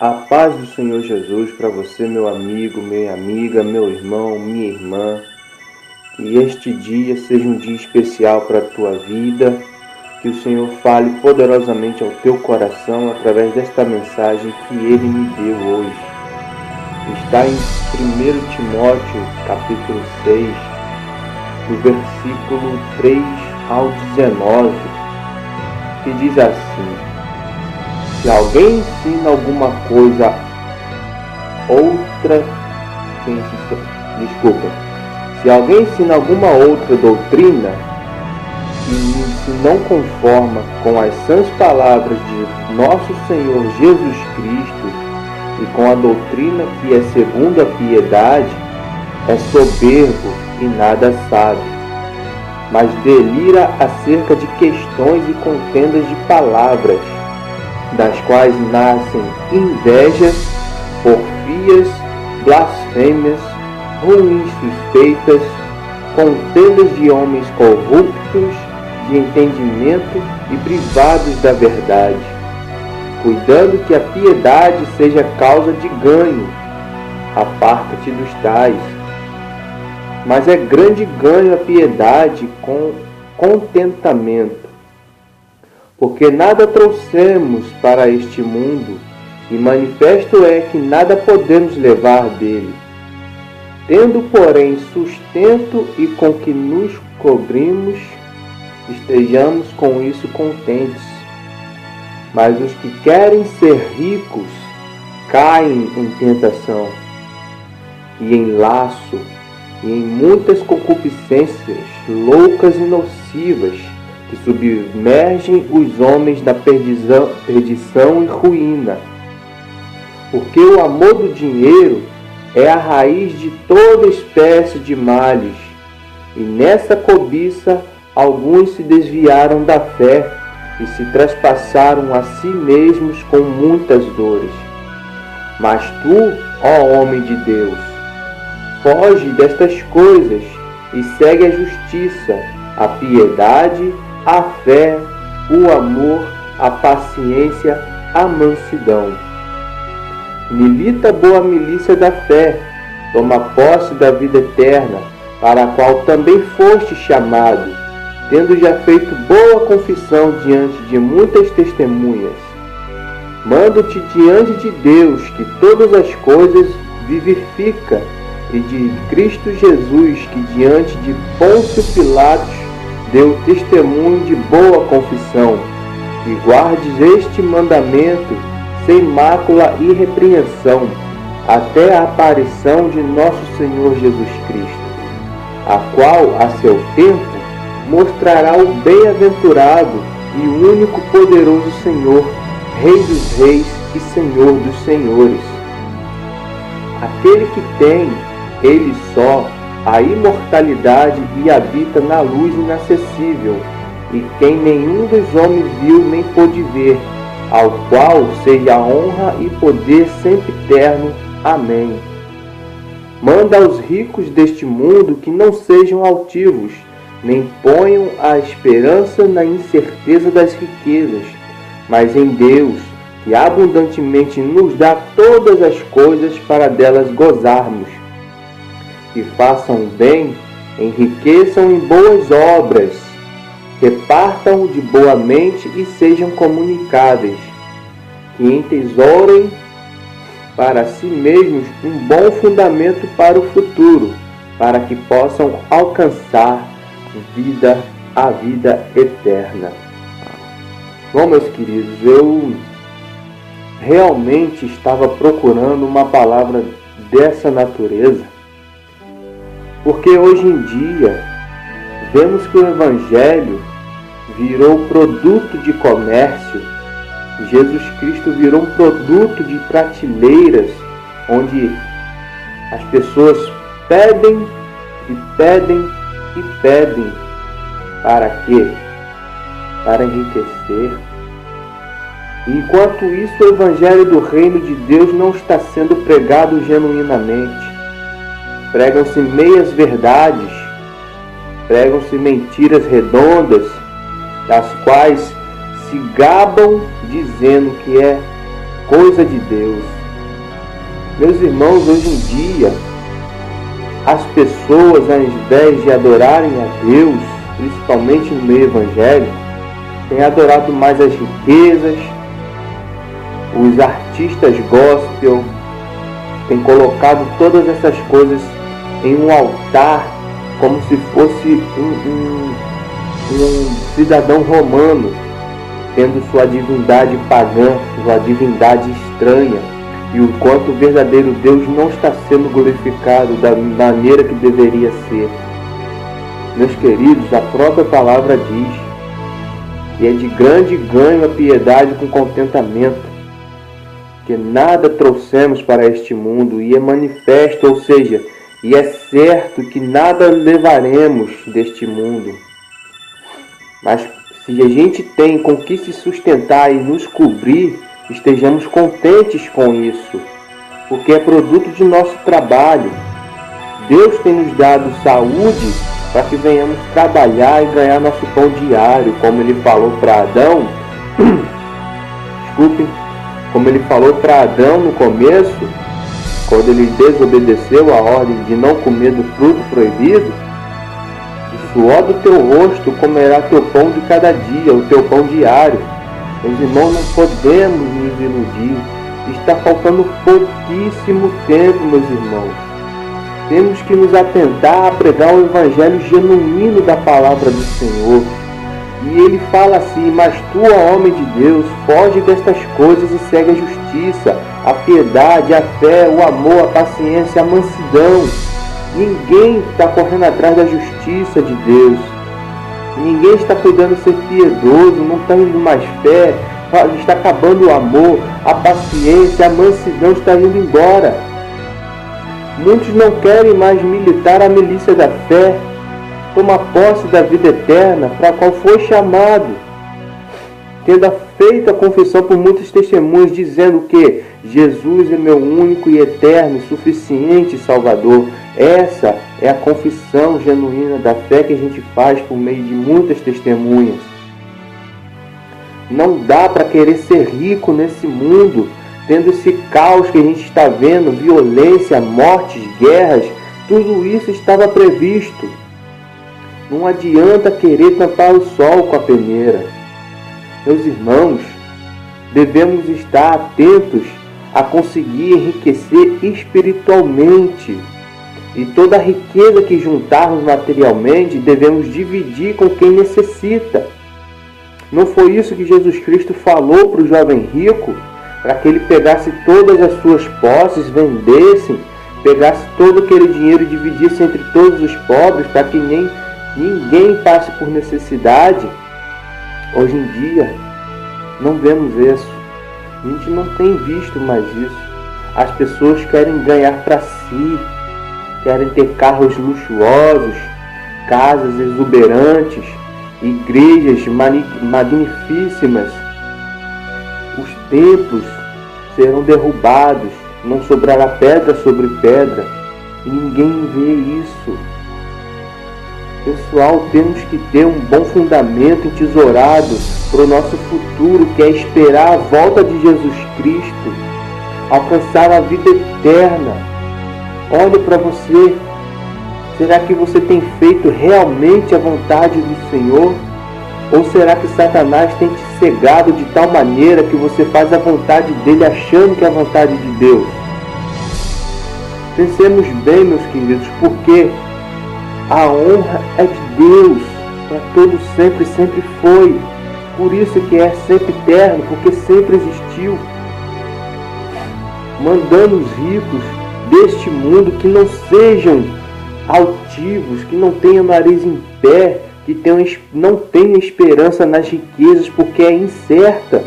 A paz do Senhor Jesus para você, meu amigo, minha amiga, meu irmão, minha irmã. Que este dia seja um dia especial para a tua vida. Que o Senhor fale poderosamente ao teu coração através desta mensagem que Ele me deu hoje. Está em 1 Timóteo, capítulo 6, do versículo 3 ao 19, que diz assim: se alguém ensina alguma coisa se alguém ensina alguma outra doutrina e se não conforma com as sãs palavras de nosso Senhor Jesus Cristo e com a doutrina que é segundo a piedade, é soberbo e nada sabe, mas delira acerca de questões e contendas de palavras, das quais nascem invejas, porfias, blasfêmias, ruins suspeitas, contendas de homens corruptos de entendimento e privados da verdade, cuidando que a piedade seja causa de ganho. Aparta-te dos tais. Mas é grande ganho a piedade com contentamento, porque nada trouxemos para este mundo, e manifesto é que nada podemos levar dele. Tendo, porém, sustento e com que nos cobrimos, estejamos com isso contentes. Mas os que querem ser ricos caem em tentação, e em laço, e em muitas concupiscências loucas e nocivas, que submergem os homens na perdição e ruína. Porque o amor do dinheiro é a raiz de toda espécie de males, e nessa cobiça alguns se desviaram da fé e se traspassaram a si mesmos com muitas dores. Mas tu, ó homem de Deus, foge destas coisas e segue a justiça, a piedade, a fé, o amor, a paciência, a mansidão. Milita a boa milícia da fé, toma posse da vida eterna, para a qual também foste chamado, tendo já feito boa confissão diante de muitas testemunhas. Mando-te diante de Deus, que todas as coisas vivifica, e de Cristo Jesus, que diante de Pôncio Pilatos deu testemunho de boa confissão, que guardes este mandamento sem mácula e repreensão, até a aparição de nosso Senhor Jesus Cristo, a qual, a seu tempo, mostrará o bem-aventurado e único poderoso Senhor, Rei dos reis e Senhor dos senhores. Aquele que tem, ele só, a imortalidade e habita na luz inacessível, e quem nenhum dos homens viu nem pôde ver, ao qual seja a honra e poder sempre eterno. Amém. Manda aos ricos deste mundo que não sejam altivos, nem ponham a esperança na incerteza das riquezas, mas em Deus, que abundantemente nos dá todas as coisas para delas gozarmos. Que façam bem, enriqueçam em boas obras, repartam de boa mente e sejam comunicáveis, que entesourem para si mesmos um bom fundamento para o futuro, para que possam alcançar a vida eterna. Bom, meus queridos, eu realmente estava procurando uma palavra dessa natureza, porque hoje em dia vemos que o Evangelho virou produto de comércio. Jesus Cristo virou um produto de prateleiras, onde as pessoas pedem e pedem e pedem. Para quê? Para enriquecer. Enquanto isso, o Evangelho do Reino de Deus não está sendo pregado genuinamente. Pregam-se meias verdades, pregam-se mentiras redondas, das quais se gabam dizendo que é coisa de Deus. Meus irmãos, hoje em dia, as pessoas, ao invés de adorarem a Deus, principalmente no meio evangélico, têm adorado mais as riquezas, os artistas gospel, têm colocado todas essas coisas em um altar, como se fosse um cidadão romano, tendo sua divindade pagã, sua divindade estranha, e o quanto o verdadeiro Deus não está sendo glorificado da maneira que deveria ser. Meus queridos, a própria palavra diz que é de grande ganho a piedade com contentamento, que nada trouxemos para este mundo, e é manifesto, ou seja, e é certo que nada levaremos deste mundo. Mas se a gente tem com que se sustentar e nos cobrir, estejamos contentes com isso, porque é produto de nosso trabalho. Deus tem nos dado saúde para que venhamos trabalhar e ganhar nosso pão diário, como Ele falou para Adão. Como Ele falou para Adão no começo, quando ele desobedeceu a ordem de não comer do fruto proibido: do suor do teu rosto comerá teu pão de cada dia, o teu pão diário. Meus irmãos, não podemos nos iludir. Está faltando pouquíssimo tempo, meus irmãos. Temos que nos atentar a pregar o evangelho genuíno da palavra do Senhor. E Ele fala assim: mas tu, ó homem de Deus, foge destas coisas e segue a justiça, a piedade, a fé, o amor, a paciência, a mansidão. Ninguém está correndo atrás da justiça de Deus. Ninguém está cuidando de ser piedoso, não está indo mais fé, está acabando o amor, a paciência, a mansidão está indo embora. Muitos não querem mais militar a milícia da fé, toma posse da vida eterna, para a qual foi chamado, tendo feito a confissão por muitos testemunhos, dizendo que Jesus é meu único e eterno e suficiente Salvador. Essa é a confissão genuína da fé que a gente faz por meio de muitas testemunhas. Não dá para querer ser rico nesse mundo, tendo esse caos que a gente está vendo, violência, mortes, guerras, tudo isso estava previsto. Não adianta querer tampar o sol com a peneira. Meus irmãos, devemos estar atentos a conseguir enriquecer espiritualmente. E toda a riqueza que juntarmos materialmente, devemos dividir com quem necessita. Não foi isso que Jesus Cristo falou para o jovem rico? Para que ele pegasse todas as suas posses, vendesse, pegasse todo aquele dinheiro e dividisse entre todos os pobres, para que ninguém passe por necessidade? Hoje em dia, não vemos isso. A gente não tem visto mais isso. As pessoas querem ganhar para si, querem ter carros luxuosos, casas exuberantes, igrejas magnífimas. Os templos serão derrubados, não sobrará pedra sobre pedra, e ninguém vê isso. Pessoal, temos que ter um bom fundamento entesourado para o nosso futuro, que é esperar a volta de Jesus Cristo, alcançar a vida eterna. Olhe para você. Será que você tem feito realmente a vontade do Senhor? Ou será que Satanás tem te cegado de tal maneira que você faz a vontade dele achando que é a vontade de Deus? Pensemos bem, meus queridos, porque a honra é de Deus, para todo sempre, sempre foi. Por isso que é sempre eterno, porque sempre existiu. Mandando os ricos deste mundo que não sejam altivos, que não tenham nariz em pé, que não tenham esperança nas riquezas, porque é incerta.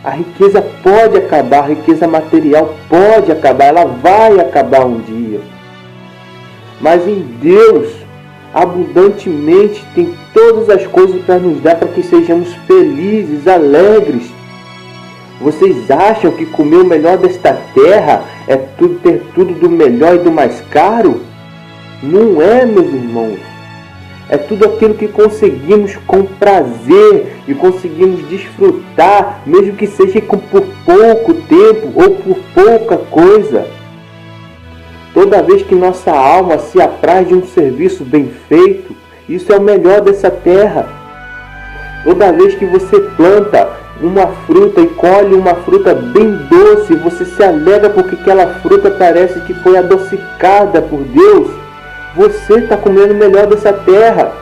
A riqueza pode acabar, a riqueza material pode acabar, ela vai acabar um dia. Mas em Deus, abundantemente, tem todas as coisas para nos dar, para que sejamos felizes, alegres. Vocês acham que comer o melhor desta terra é ter tudo do melhor e do mais caro? Não é, meus irmãos. É tudo aquilo que conseguimos com prazer e conseguimos desfrutar prestar, mesmo que seja por pouco tempo ou por pouca coisa. Toda vez que nossa alma se apraz de um serviço bem feito, isso é o melhor dessa terra. Toda vez que você planta uma fruta e colhe uma fruta bem doce, você se alegra porque aquela fruta parece que foi adocicada por Deus. Você está comendo o melhor dessa terra.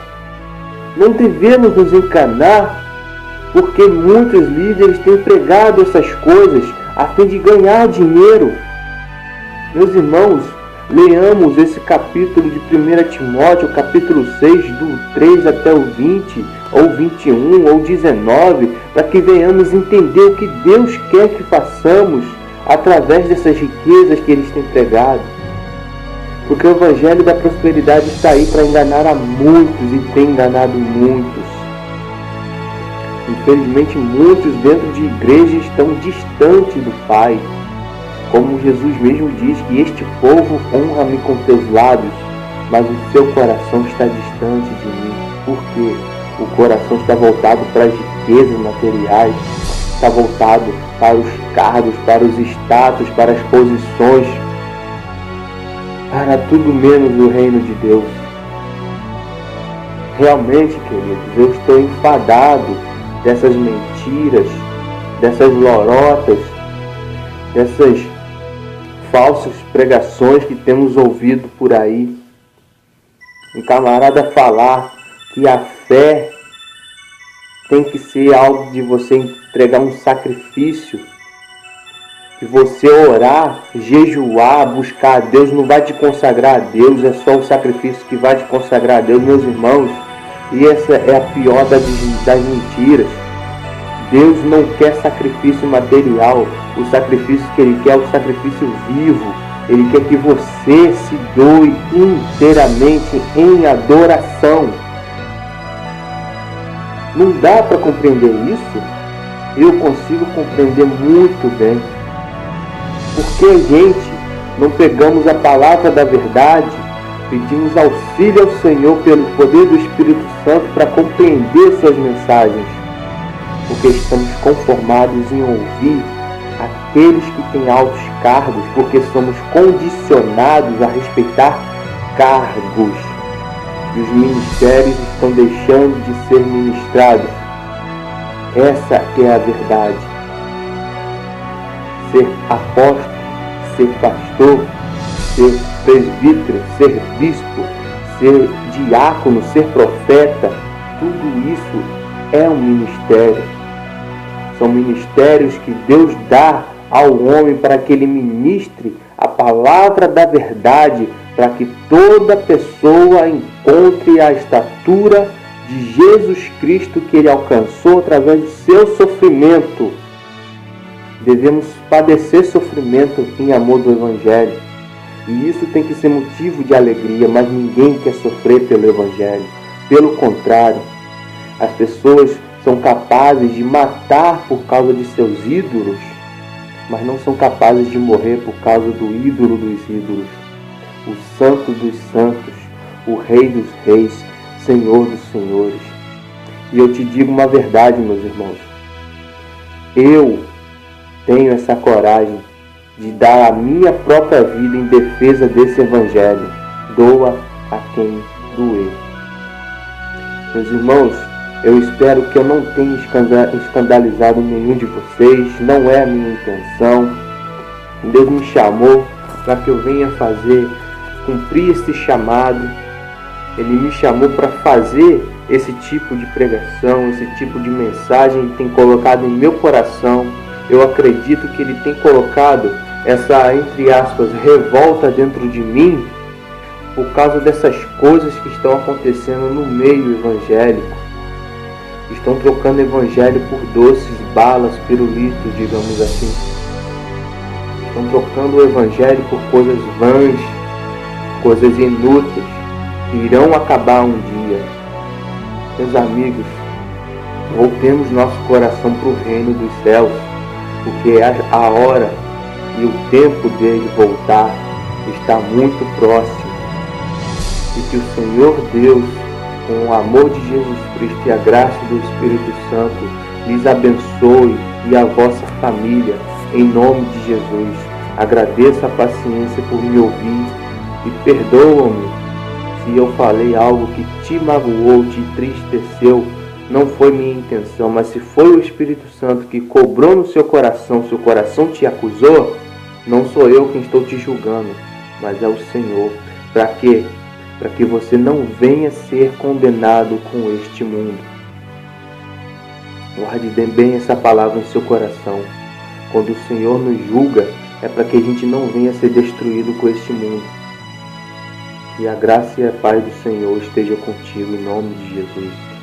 Não devemos nos enganar, porque muitos líderes têm pregado essas coisas a fim de ganhar dinheiro. Meus irmãos, leamos esse capítulo de 1 Timóteo, capítulo 6, do 3 até o 20, ou 21, ou 19, para que venhamos entender o que Deus quer que façamos através dessas riquezas que eles têm pregado. Porque o Evangelho da Prosperidade está aí para enganar a muitos e tem enganado muitos. Infelizmente, muitos dentro de igrejas estão distantes do Pai. Como Jesus mesmo diz que este povo honra-me com teus lábios, mas o seu coração está distante de mim. Por quê? O coração está voltado para as riquezas materiais, está voltado para os cargos, para os status, para as posições, para tudo menos o reino de Deus. Realmente, queridos, eu estou enfadado dessas mentiras, dessas lorotas, dessas falsas pregações que temos ouvido por aí. Um camarada falar que a fé tem que ser algo de você entregar um sacrifício, que você orar, jejuar, buscar a Deus não vai te consagrar a Deus, é só o sacrifício que vai te consagrar a Deus, meus irmãos. E essa é a pior das mentiras. Deus não quer sacrifício material. O sacrifício que Ele quer é o sacrifício vivo. Ele quer que você se doe inteiramente em adoração. Não dá para compreender isso? Eu consigo compreender muito bem. Porque a gente não pegamos a palavra da verdade, pedimos auxílio ao Senhor pelo poder do Espírito Santo para compreender suas mensagens. Porque estamos conformados em ouvir aqueles que têm altos cargos, porque somos condicionados a respeitar cargos. E os ministérios estão deixando de ser ministrados. Essa é a verdade. Ser apóstolo, ser pastor, ser presbítero, ser bispo, ser diácono, ser profeta, tudo isso é um ministério. São ministérios que Deus dá ao homem para que ele ministre a palavra da verdade, para que toda pessoa encontre a estatura de Jesus Cristo que ele alcançou através do seu sofrimento. Devemos padecer sofrimento em amor do Evangelho. E isso tem que ser motivo de alegria, mas ninguém quer sofrer pelo Evangelho. Pelo contrário, as pessoas são capazes de matar por causa de seus ídolos, mas não são capazes de morrer por causa do ídolo dos ídolos. O Santo dos Santos, o Rei dos Reis, Senhor dos Senhores. E eu te digo uma verdade, meus irmãos. Eu tenho essa coragem de dar a minha própria vida em defesa desse Evangelho. Doa a quem doer. Meus irmãos, eu espero que eu não tenha escandalizado nenhum de vocês. Não é a minha intenção. Deus me chamou para que eu venha cumprir esse chamado. Ele me chamou para fazer esse tipo de pregação, esse tipo de mensagem. Ele tem colocado em meu coração. Eu acredito que Ele tem colocado essa, entre aspas, revolta dentro de mim por causa dessas coisas que estão acontecendo no meio evangélico. Estão trocando o Evangelho por doces, balas, pirulitos, digamos assim. Estão trocando o Evangelho por coisas vãs, coisas inúteis, que irão acabar um dia. Meus amigos, voltemos nosso coração para o reino dos céus, porque a hora e o tempo dele voltar está muito próximo. E que o Senhor Deus, com o amor de Jesus Cristo e a graça do Espírito Santo, lhes abençoe e a vossa família, em nome de Jesus. Agradeço a paciência por me ouvir e perdoa-me se eu falei algo que te magoou, te entristeceu. Não foi minha intenção, mas se foi o Espírito Santo que cobrou no seu coração te acusou, não sou eu quem estou te julgando, mas é o Senhor. Para quê? Para que você não venha ser condenado com este mundo. Guarde bem essa palavra no seu coração. Quando o Senhor nos julga, é para que a gente não venha ser destruído com este mundo. E a graça e a paz do Senhor esteja contigo, em nome de Jesus.